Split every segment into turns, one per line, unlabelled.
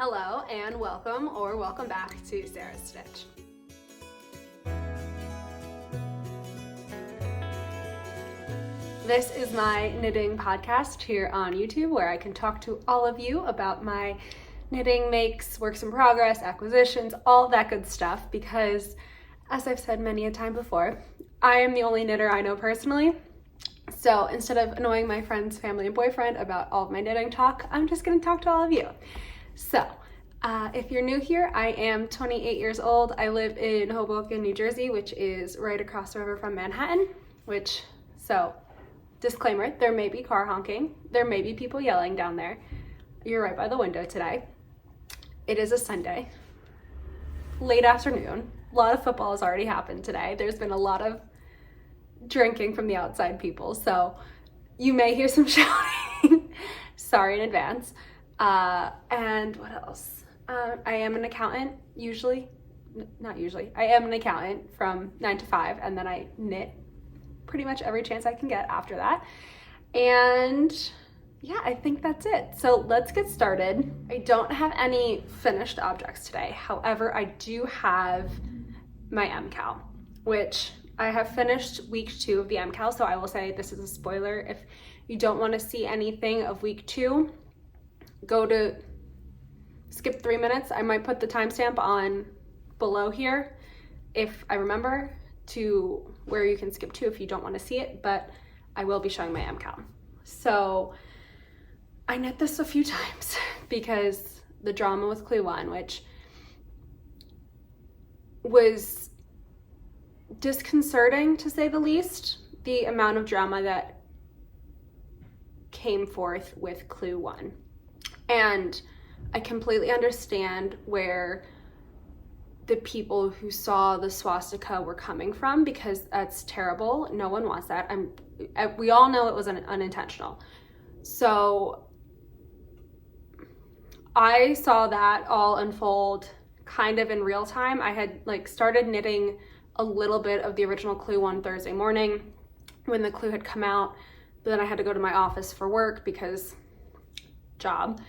Hello and welcome or welcome back to Sarah's Stitch. This is my knitting podcast here on YouTube where I can talk to all of you about my knitting makes, works in progress, acquisitions, all that good stuff because, as I've said many a time before, I am the only knitter I know personally. So instead of annoying my friends, family, and boyfriend about all of my knitting talk, I'm just going to talk to all of you. So, if you're new here, I am 28 years old. I live in Hoboken, New Jersey, which is right across the river from Manhattan, disclaimer, there may be car honking. There may be people yelling down there. You're right by the window today. It is a Sunday, late afternoon. A lot of football has already happened today. There's been a lot of drinking from the outside people, so you may hear some shouting. Sorry in advance. And what else? I am an accountant, I am an accountant from 9 to 5, and then I knit pretty much every chance I can get after that. And yeah, I think that's it. So let's get started. I don't have any finished objects today. However, I do have my MKAL, which I have finished week 2 of the MKAL. So I will say this is a spoiler. If you don't want to see anything of week 2, skip 3 minutes. I might put the timestamp on below here if I remember to where you can skip to if you don't want to see it, but I will be showing my MKAL. So I knit this a few times because the drama with Clue 1, which was disconcerting to say the least, the amount of drama that came forth with Clue 1. And I completely understand where the people who saw the swastika were coming from because that's terrible. No one wants that. We all know it was unintentional. So I saw that all unfold kind of in real time. I had started knitting a little bit of the original Clue 1 Thursday morning when the Clue had come out, but then I had to go to my office for work because job.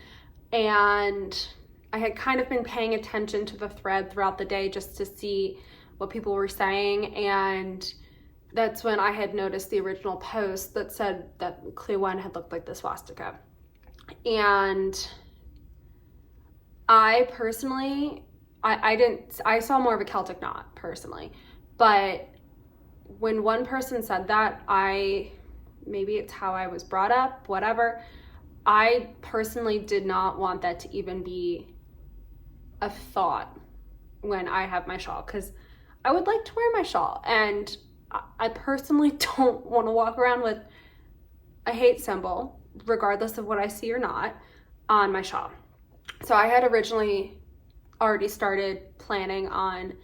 And I had kind of been paying attention to the thread throughout the day just to see what people were saying, and that's when I had noticed the original post that said that Clue 1 had looked like the swastika. And I personally, I saw more of a Celtic knot personally, but when one person said that, maybe it's how I was brought up, whatever, I personally did not want that to even be a thought when I have my shawl, because I would like to wear my shawl, and I personally don't want to walk around with a hate symbol, regardless of what I see or not, on my shawl. So I had originally already started planning on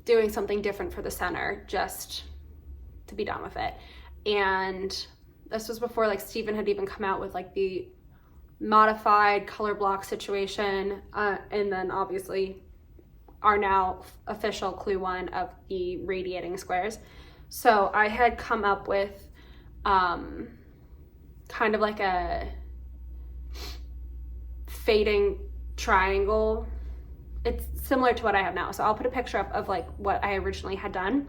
doing something different for the center just to be done with it. And this was before Steven had even come out with the modified color block situation, and then obviously our now official Clue 1 of the radiating squares. So I had come up with kind of like a fading triangle. It's similar to what I have now. So I'll put a picture up of what I originally had done.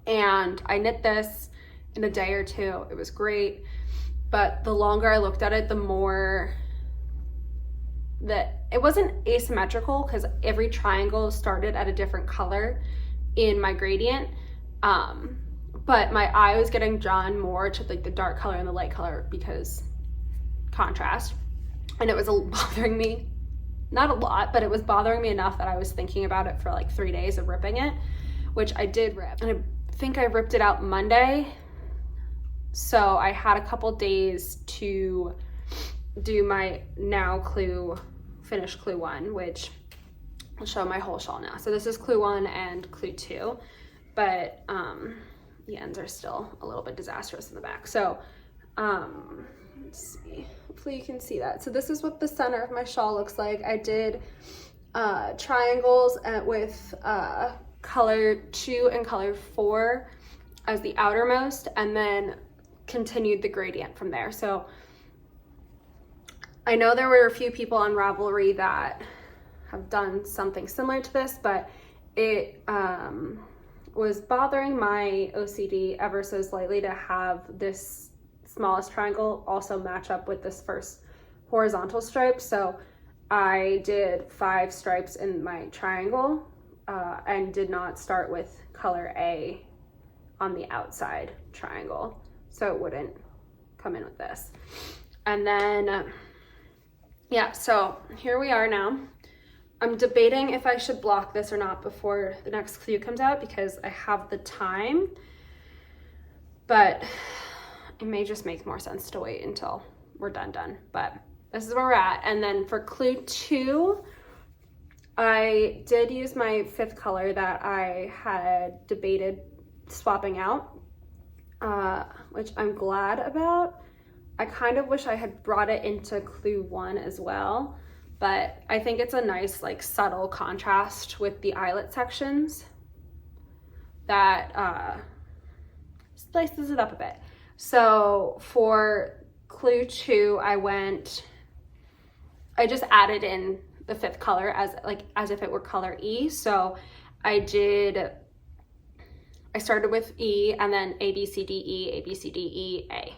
And I knit this in a day or two. It was great. But the longer I looked at it, the more that it wasn't asymmetrical because every triangle started at a different color in my gradient. But my eye was getting drawn more to the dark color and the light color because contrast. And it was bothering me, not a lot, but it was bothering me enough that I was thinking about it for 3 days of ripping it, which I did rip. And I think I ripped it out Monday. So I had a couple days to do my now finished Clue 1, which I'll show my whole shawl now. So this is Clue 1 and Clue 2, but the ends are still a little bit disastrous in the back. So let's see, hopefully you can see that. So this is what the center of my shawl looks like. I did triangles with color 2 and color 4 as the outermost, and then continued the gradient from there. So I know there were a few people on Ravelry that have done something similar to this, but it was bothering my OCD ever so slightly to have this smallest triangle also match up with this first horizontal stripe. So I did 5 stripes in my triangle and did not start with color A on the outside triangle, so it wouldn't come in with this. And then yeah, so here we are now. I'm debating if I should block this or not before the next clue comes out because I have the time, but it may just make more sense to wait until we're done. But this is where we're at. And then for clue 2, I did use my 5th color that I had debated swapping out, which I'm glad about. I kind of wish I had brought it into clue 1 as well, but I think it's a nice like subtle contrast with the eyelet sections that spices it up a bit. So for clue 2, I just added in the 5th color as if it were color E. So I started with E and then A, B, C, D, E, A, B, C, D, E, A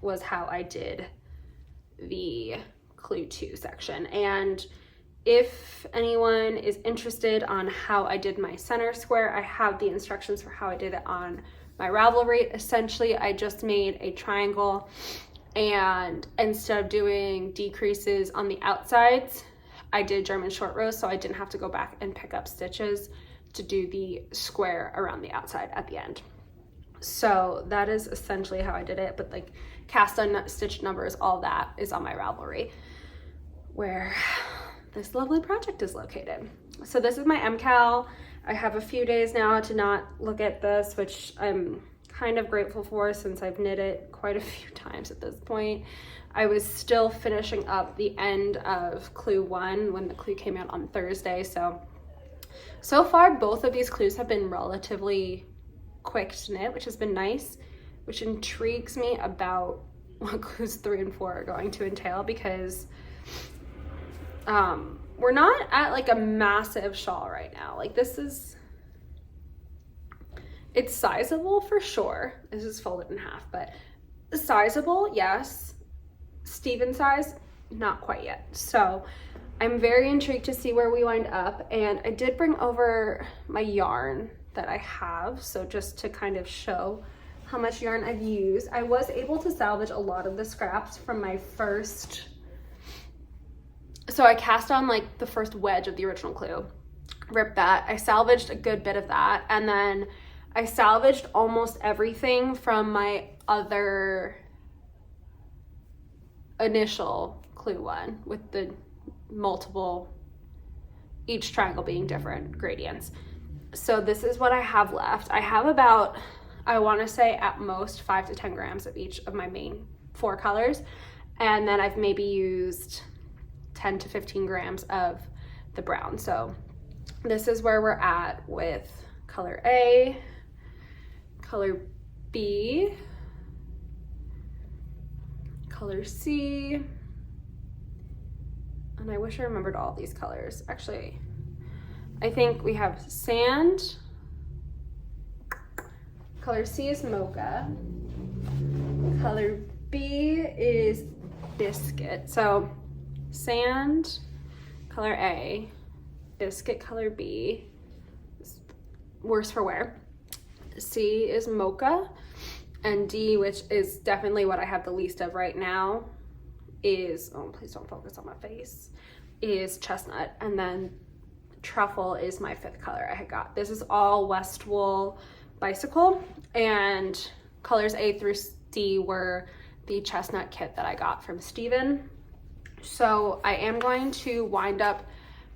was how I did the clue 2 section. And if anyone is interested on how I did my center square, I have the instructions for how I did it on my Ravelry. Essentially, I just made a triangle, and instead of doing decreases on the outsides, I did German short rows, so I didn't have to go back and pick up stitches to do the square around the outside at the end. So that is essentially how I did it, but like cast on stitch numbers, all that is on my Ravelry, where this lovely project is located. So this is my MKAL. I have a few days now to not look at this, which I'm kind of grateful for since I've knit it quite a few times at this point. I was still finishing up the end of clue 1 when the clue came out on Thursday. So far, both of these clues have been relatively quick to knit, which has been nice, which intrigues me about what clues 3 and 4 are going to entail, because we're not at like a massive shawl right now. Like it's sizable for sure. This is folded in half, but sizable, yes. Steven size, not quite yet. So I'm very intrigued to see where we wind up. And I did bring over my yarn that I have, so just to kind of show how much yarn I've used. I was able to salvage a lot of the scraps from my first, so I cast on like the first wedge of the original clue, ripped that. I salvaged a good bit of that, and then I salvaged almost everything from my other initial clue 1 with the multiple, each triangle being different gradients. So this is what I have left. I have about, I want to say at most 5 to 10 grams of each of my main 4 colors, and then I've maybe used 10 to 15 grams of the brown. So this is where we're at with color A, color B, color C, and I wish I remembered all these colors. Actually, I think we have sand, color C is mocha, color B is biscuit. So sand, color A, biscuit, color B, worse for wear. C is mocha, and D, which is definitely what I have the least of right now, is, oh please don't focus on my face, is chestnut. And then truffle is my 5th color I had got. This is all West Wool Bicycle, and colors A through D were the chestnut kit that I got from Steven. So I am going to wind up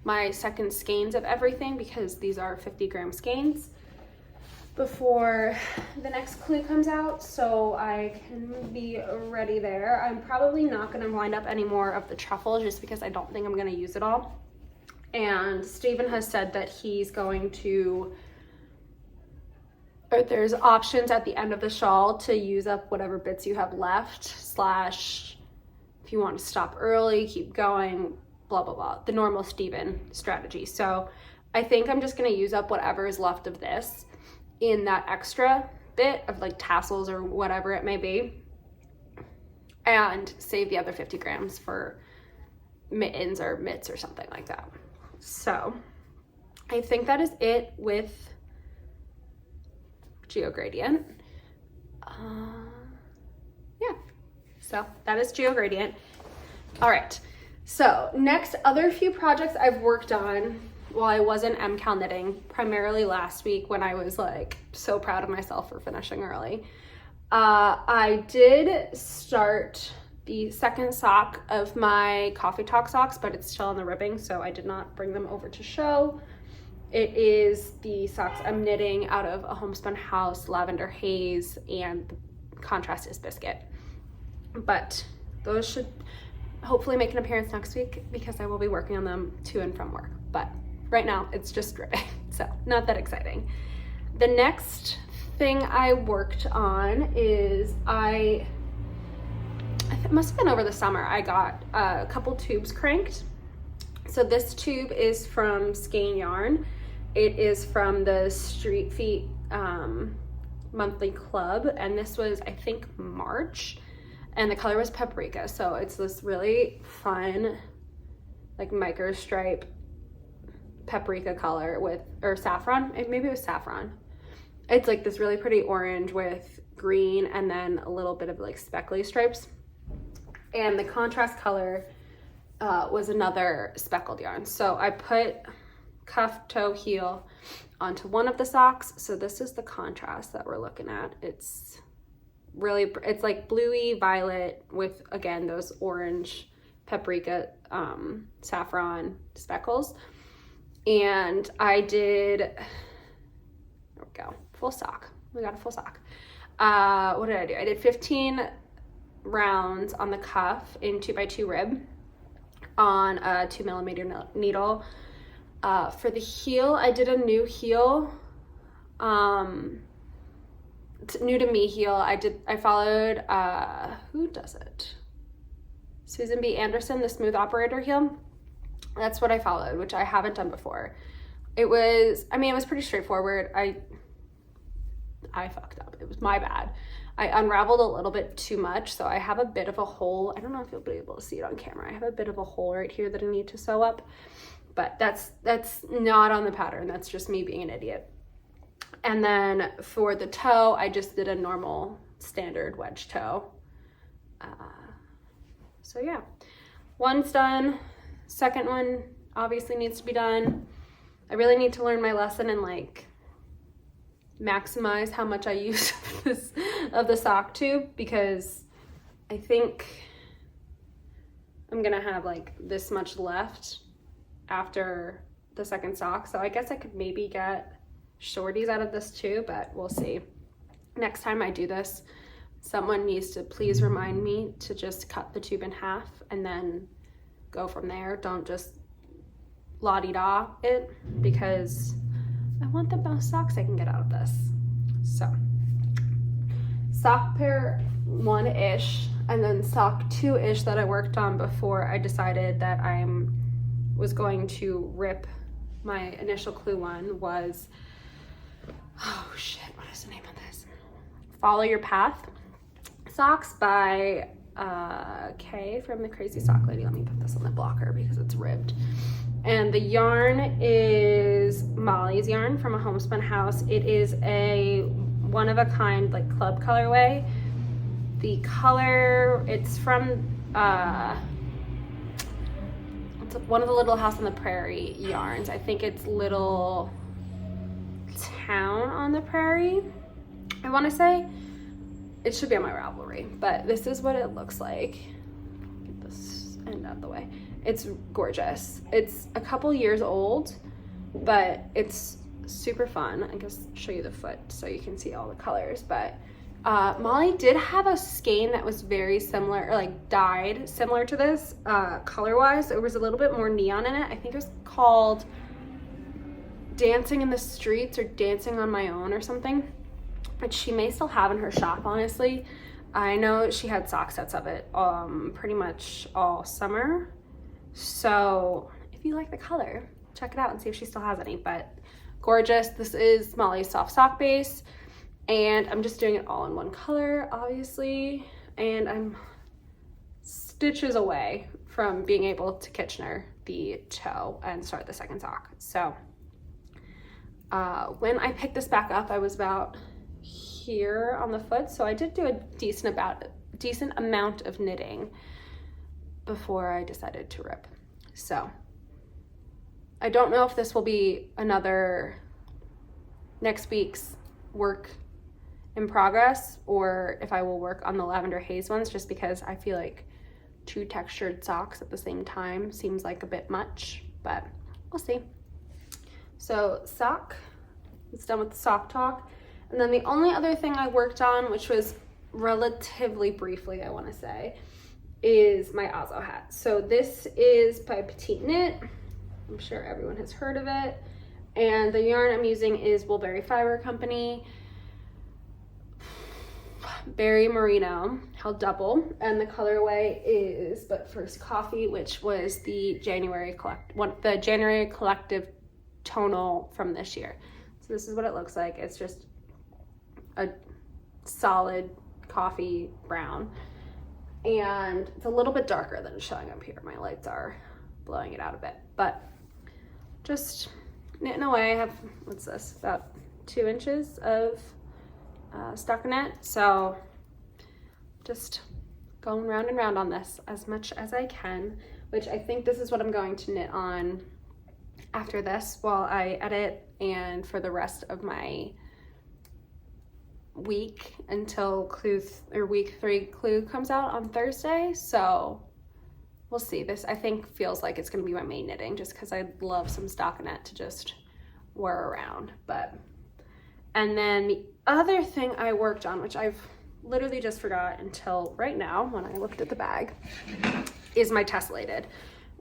my second skeins of everything, because these are 50-gram skeins, before the next clue comes out, so I can be ready there. I'm probably not going to wind up any more of the truffle just because I don't think I'm going to use it all. And Steven has said that he's going to, or there's options at the end of the shawl to use up whatever bits you have left, / if you want to stop early, keep going, blah, blah, blah, the normal Steven strategy. So I think I'm just going to use up whatever is left of this in that extra bit of like tassels or whatever it may be, and save the other 50 grams for mittens or mitts or something like that. So I think that is it with Geogradient. Yeah, so that is Geogradient. All right, so next, other few projects I've worked on while I wasn't MKAL knitting, primarily last week when I was like so proud of myself for finishing early. I did start the second sock of my Coffee Talk socks, but it's still on the ribbing, so I did not bring them over to show. It is the socks I'm knitting out of a Homespun House Lavender Haze, and the contrast is Biscuit. But those should hopefully make an appearance next week because I will be working on them to and from work. But right now it's just ribbing, so not that exciting. The next thing I worked on is it must have been over the summer, I got a couple tubes cranked. So this tube is from Skein Yarn. It is from the Street Feet monthly club, and this was, I think, March, and the color was Paprika. So it's this really fun like micro stripe paprika color with, or saffron, maybe it was saffron. It's like this really pretty orange with green and then a little bit of like speckly stripes. And the contrast color was another speckled yarn. So I put cuff, toe, heel onto one of the socks. So this is the contrast that we're looking at. It's really, it's like bluey violet with, again, those orange paprika saffron speckles. And I did, there we go, full sock. We got a full sock. What did I do? I did 15 rounds on the cuff in 2x2 rib on a 2mm needle. For the heel, I did a new heel, it's new to me heel. I followed, who does it? Susan B. Anderson, the Smooth Operator heel. That's what I followed, which I haven't done before. It was, I mean, it was pretty straightforward. I fucked up. It was my bad. I unraveled a little bit too much, so I have a bit of a hole. I don't know if you'll be able to see it on camera. I have a bit of a hole right here that I need to sew up, but that's not on the pattern. That's just me being an idiot. And then for the toe, I just did a normal standard wedge toe. So yeah, one's done. Second one obviously needs to be done. I really need to learn my lesson and like maximize how much I use of the sock tube, because I think I'm gonna have like this much left after the second sock. So I guess I could maybe get shorties out of this too, but we'll see. Next time I do this, someone needs to please remind me to just cut the tube in half and then go from there. Don't just la-di-da it, because I want the most socks I can get out of this. So sock pair 1-ish, and then sock 2-ish that I worked on before I decided that I was going to rip my initial clue one was, oh shit, what is the name of this? Follow Your Path socks by Kay from the Crazy Sock Lady. Let me put this on the blocker because it's ribbed. And the yarn is Molly's yarn from a Homespun House. It is a one-of-a-kind like club colorway. The color, it's from it's one of the Little House on the Prairie yarns. I think it's Little Town on the Prairie, I want to say. It should be on my Ravelry, but this is what it looks like. Get this end out of the way. It's gorgeous. It's a couple years old, but it's super fun. I guess I'll show you the foot so you can see all the colors. But Molly did have a skein that was very similar, or like dyed similar to this color-wise. It was a little bit more neon in it. I think it was called Dancing in the Streets or Dancing on My Own or something, which she may still have in her shop, honestly. I know she had sock sets of it pretty much all summer. So if you like the color, check it out and see if she still has any, but gorgeous. This is Molly's soft sock base, and I'm just doing it all in one color, obviously, and I'm stitches away from being able to Kitchener the toe and start the second sock. So when I picked this back up, I was about here on the foot, so I did do a decent amount of knitting before I decided to rip. So I don't know if this will be another next week's work in progress, or if I will work on the lavender haze ones, just because I feel like 2 textured socks at the same time seems like a bit much, but we'll see. So sock, it's done with the sock talk. And then the only other thing I worked on, which was relatively briefly, I want to say, is my Azo hat. So this is by Petite Knit. I'm sure everyone has heard of it. And the yarn I'm using is Woolberry Fiber Company, Berry Merino, held double, and the colorway is But First Coffee, which was the January collective tonal from this year. So this is what it looks like. It's just a solid coffee brown, and it's a little bit darker than it's showing up here. My lights are blowing it out a bit, but just knitting away. I have, what's this, about 2 inches of stockinette, so just going round and round on this as much as I can, which I think this is what I'm going to knit on after this while I edit and for the rest of my week until week 3 clue comes out on Thursday. So we'll see. This, I think, feels like it's going to be my main knitting, just because I love some stockinette to just wear around. And then the other thing I worked on, which I've literally just forgot until right now when I looked at the bag, is my tessellated,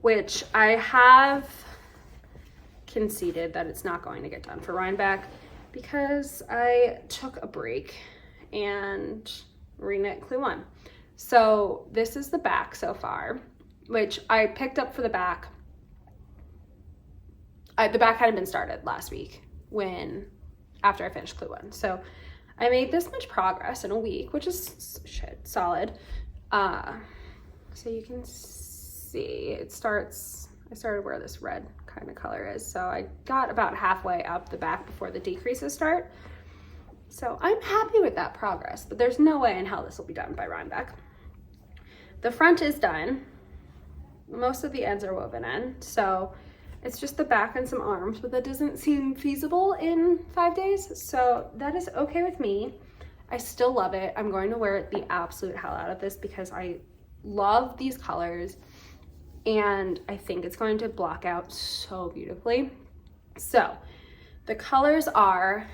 which I have conceded that it's not going to get done for Rhinebeck because I took a break and reknit clue 1. So this is the back so far, which I picked up for the back. The back hadn't been started last week after I finished clue 1. So I made this much progress in a week, which is solid. So you can see I started where this red kind of color is. So I got about halfway up the back before the decreases start. So I'm happy with that progress, but there's no way in hell this will be done by Rhinebeck. The front is done. Most of the ends are woven in. So it's just the back and some arms, but that doesn't seem feasible in 5 days. So that is okay with me. I still love it. I'm going to wear the absolute hell out of this because I love these colors and I think it's going to block out so beautifully. So the colors are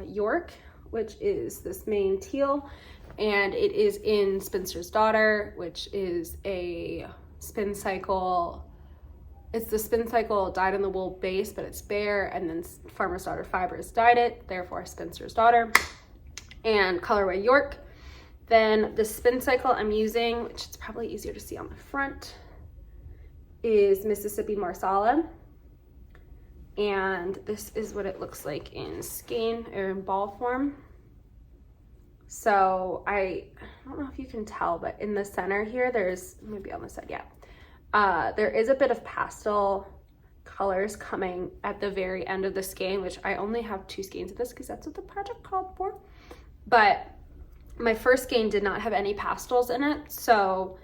York, which is this main teal, and it is in Spinster's Daughter, which is a spin cycle. It's the spin cycle dyed in the wool base, but it's bare, and then Farmer's Daughter Fibers dyed it, therefore Spinster's Daughter, and colorway York. Then the spin cycle I'm using, which is probably easier to see on the front, is Mississippi Marsala, and this is what it looks like in skein or in ball form. So I don't know if you can tell, but in the center here, there's, maybe on the side, yeah. There is a bit of pastel colors coming at the very end of the skein, which I only have 2 skeins of this because that's what the project called for. But my first skein did not have any pastels in it, so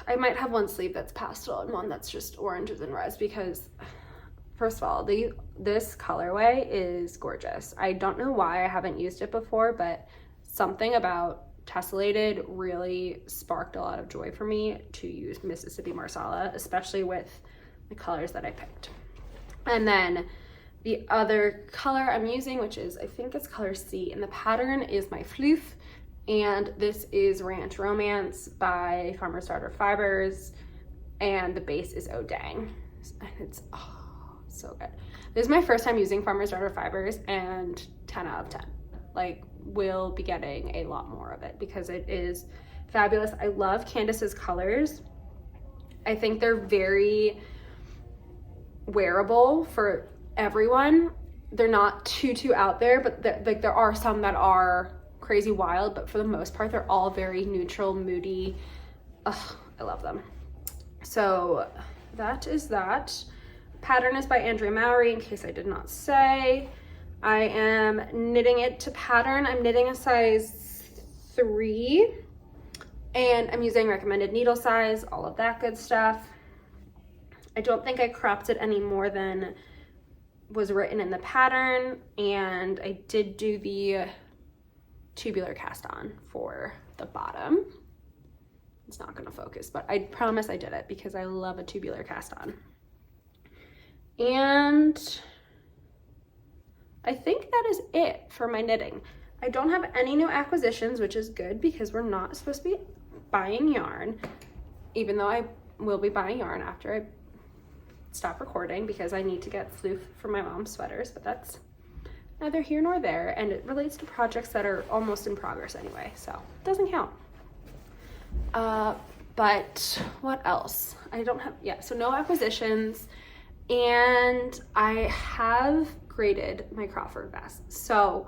I might have one sleeve that's pastel and one that's just oranges and reds because, first of all, this colorway is gorgeous. I don't know why I haven't used it before, but something about tessellated really sparked a lot of joy for me to use Mississippi Marsala, especially with the colors that I picked. And then the other color I'm using, which is, I think it's color C, and the pattern is my Floof, and this is Ranch Romance by Farmer's Daughter Fibers, and the base is Oh Dang, and it's so good. This is my first time using Farmer's Daughter Fibers, and 10 out of 10. Like, will be getting a lot more of it because it is fabulous. I love Candace's colors, I think they're very wearable for everyone. They're not too out there, but like there are some that are crazy wild, but for the most part they're all very neutral, moody. Ugh, I love them. So that is that. Pattern is by Andrea Mowry, in case I did not say. I am knitting it to pattern. I'm knitting a size 3 and I'm using recommended needle size, all of that good stuff. I don't think I cropped it any more than was written in the pattern, and I did do the tubular cast on for the bottom. It's not gonna focus, but I promise I did it because I love a tubular cast on. And I think that is it for my knitting. I don't have any new acquisitions, which is good because we're not supposed to be buying yarn, even though I will be buying yarn after I stop recording because I need to get floof for my mom's sweaters, but that's neither here nor there, and it relates to projects that are almost in progress anyway, so it doesn't count. But what else? I don't have, so no acquisitions, and I have graded my Crawford vest. So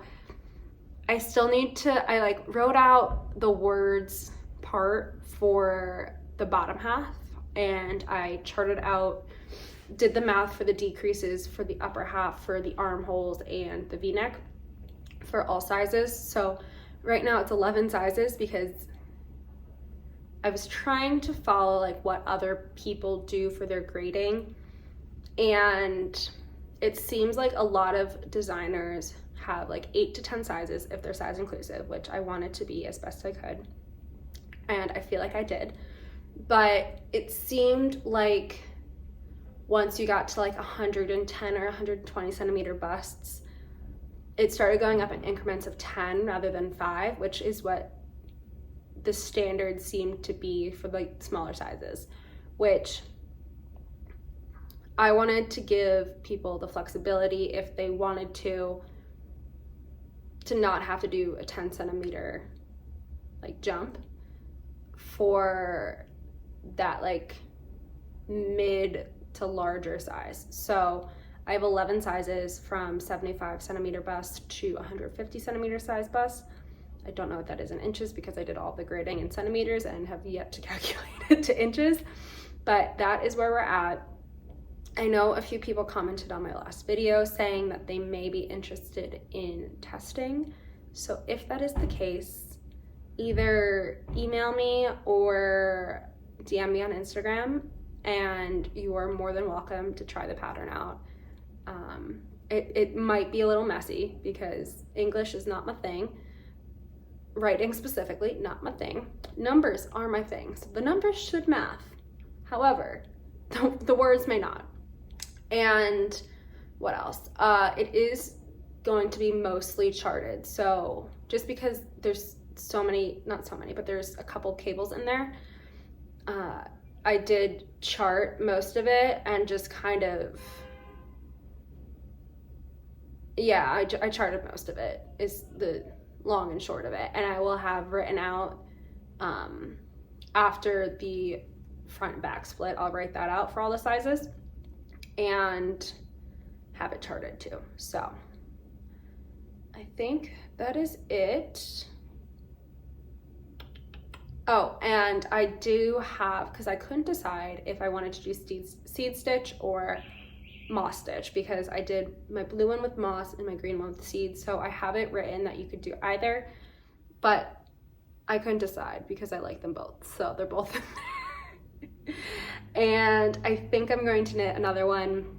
I still need to, I like wrote out the words part for the bottom half, and I charted out, did the math for the decreases for the upper half, for the armholes and the v-neck for all sizes. So right now it's 11 sizes because I was trying to follow like what other people do for their grading, and it seems like a lot of designers have like 8 to 10 sizes if they're size inclusive, which I wanted to be as best I could, and I feel like I did. But it seemed like once you got to like 110 or 120 centimeter busts, it started going up in increments of 10 rather than 5, which is what the standard seemed to be for like smaller sizes, which I wanted to give people the flexibility if they wanted to not have to do a 10 centimeter like jump for that like mid to larger size. So I have 11 sizes from 75 centimeter bust to 150 centimeter size bust. I don't know what that is in inches because I did all the grading in centimeters and have yet to calculate it to inches, but that is where we're at. I know a few people commented on my last video saying that they may be interested in testing. So if that is the case, either email me or DM me on Instagram, and you are more than welcome to try the pattern out. It might be a little messy because English is not my thing. Writing specifically, not my thing. Numbers are my thing. So the numbers should math. However, the words may not. And what else? It is going to be mostly charted. So just because there's so many, not so many, but there's a couple cables in there, I did chart most of it and just kind of, I charted most of it is the long and short of it. And I will have written out, after the front and back split, I'll write that out for all the sizes and have it charted too. So I think that is it. Oh, and I do have, because I couldn't decide if I wanted to do seed stitch or moss stitch, because I did my blue one with moss and my green one with seeds. So I have it written that you could do either, but I couldn't decide because I like them both. So they're both in there. And I think I'm going to knit another one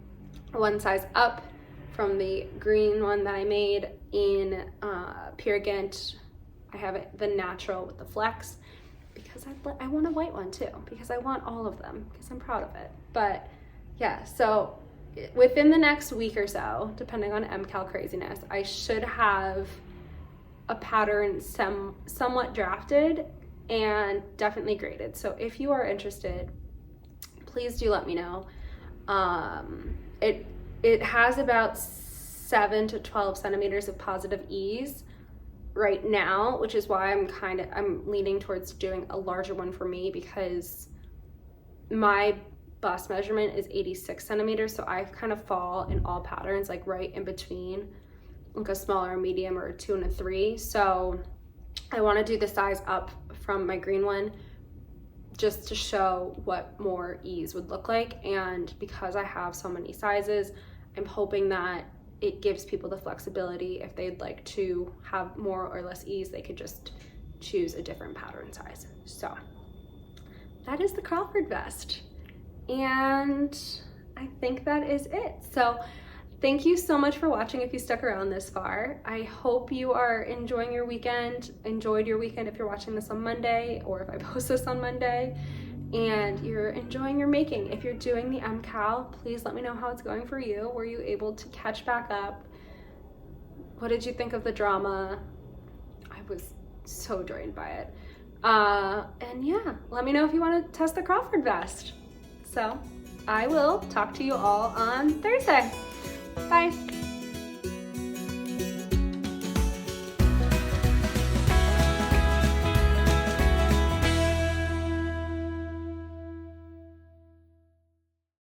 size up from the green one that I made in Geogradient. I have it the natural with the flex, because I want a white one too, because I want all of them, because I'm proud of it. But yeah, so within the next week or so, depending on MKAL craziness, I should have a pattern somewhat drafted and definitely graded. So if you are interested, please do let me know. It has about 7 to 12 centimeters of positive ease right now, which is why I'm leaning towards doing a larger one for me, because my bust measurement is 86 centimeters, so I kind of fall in all patterns, like right in between, like a small or a medium or a 2 and a 3. So I want to do the size up from my green one just to show what more ease would look like. And because I have so many sizes, I'm hoping that it gives people the flexibility. If they'd like to have more or less ease, they could just choose a different pattern size. So that is the Crawford vest. And I think that is it. So thank you so much for watching if you stuck around this far. I hope you are enjoying your weekend, enjoyed your weekend if you're watching this on Monday, or if I post this on Monday, and you're enjoying your making. If you're doing the MKAL, please let me know how it's going for you. Were you able to catch back up? What did you think of the drama? I was so drained by it. And yeah, let me know if you want to test the Crawford vest. So I will talk to you all on Thursday. Bye.